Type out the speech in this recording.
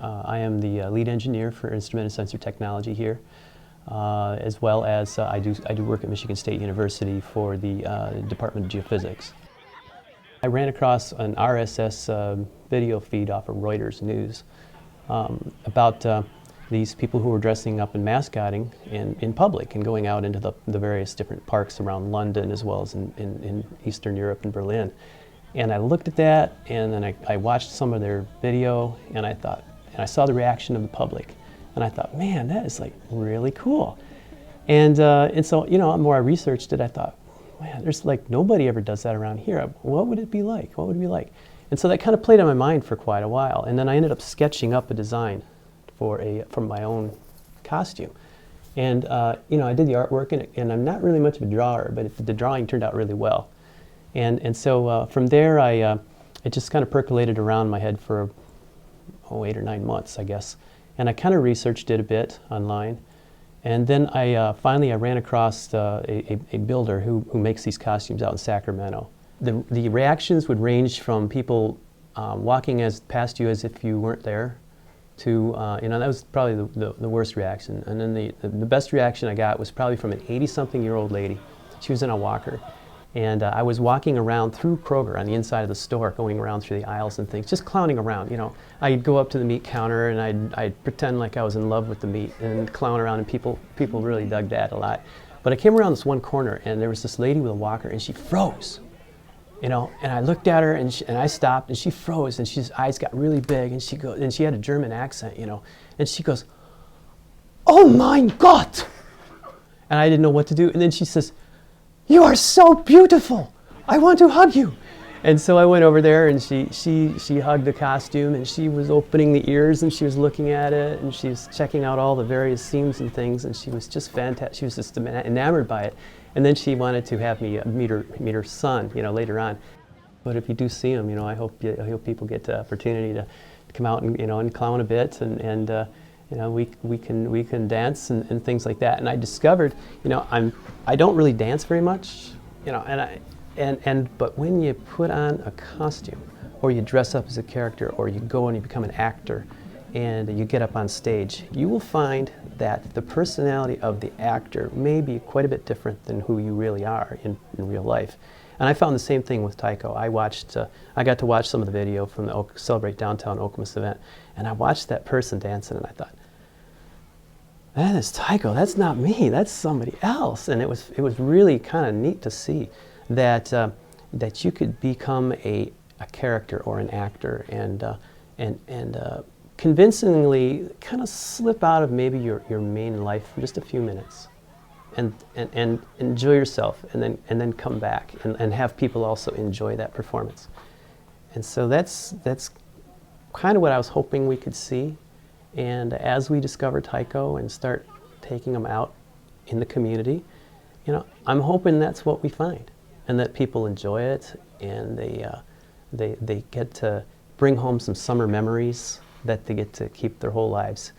I am the lead engineer for instrument and sensor technology here, as well as I do work at Michigan State University for the Department of Geophysics. I ran across an RSS video feed off of Reuters News about these people who were dressing up and mascotting in public and going out into the various different parks around London as well as in Eastern Europe and Berlin. And I looked at that, and then I watched some of their video, and I thought, and I saw the reaction of the public, and I thought, man, that is like really cool. And so, you know, the more I researched it, I thought, man, there's like nobody ever does that around here. What would it be like? What would it be like? And so that kind of played on my mind for quite a while, and then I ended up sketching up a design from my own costume. And you know, I did the artwork, and I'm not really much of a drawer, but the drawing turned out really well. And so from there, it just kind of percolated around my head for 8 or 9 months, I guess. And I kind of researched it a bit online. And then finally I ran across a builder who makes these costumes out in Sacramento. The reactions would range from people walking past you as if you weren't there to, you know, that was probably the worst reaction. And then the best reaction I got was probably from an 80-something-year-old lady. She was in a walker. And I was walking around through Kroger on the inside of the store, going around through the aisles and things, just clowning around, you know. I'd go up to the meat counter and I'd pretend like I was in love with the meat and clown around, and people really dug that a lot. But I came around this one corner, and there was this lady with a walker, and she froze, you know. And I looked at her, and I stopped, and she froze, and her eyes got really big, and she had a German accent, you know. And she goes, "Oh mein Gott!" And I didn't know what to do. And then she says, "You are so beautiful. I want to hug you." And so I went over there, and she hugged the costume, and she was opening the ears, and she was looking at it, and she was checking out all the various seams and things, and she was just fantastic. She was just enamored by it. And then she wanted to have me meet her son, you know, later on. But if you do see him, you know, I hope people get the opportunity to come out and, you know, and clown a bit, and you know, we can dance and things like that. And I discovered, you know, I don't really dance very much, you know, but when you put on a costume, or you dress up as a character, or you go and you become an actor, and you get up on stage, you will find that the personality of the actor may be quite a bit different than who you really are in real life. And I found the same thing with Tycho. I got to watch some of the video from the Celebrate Downtown Okemos event, and I watched that person dancing, and I thought, that is Tycho. That's not me. That's somebody else. And it was really kind of neat to see that that you could become a character or an actor and convincingly kind of slip out of maybe your main life for just a few minutes, and enjoy yourself, and then come back and have people also enjoy that performance. And so that's kind of what I was hoping we could see. And as we discover Tycho and start taking them out in the community, you know, I'm hoping that's what we find, and that people enjoy it, and they get to bring home some summer memories that they get to keep their whole lives.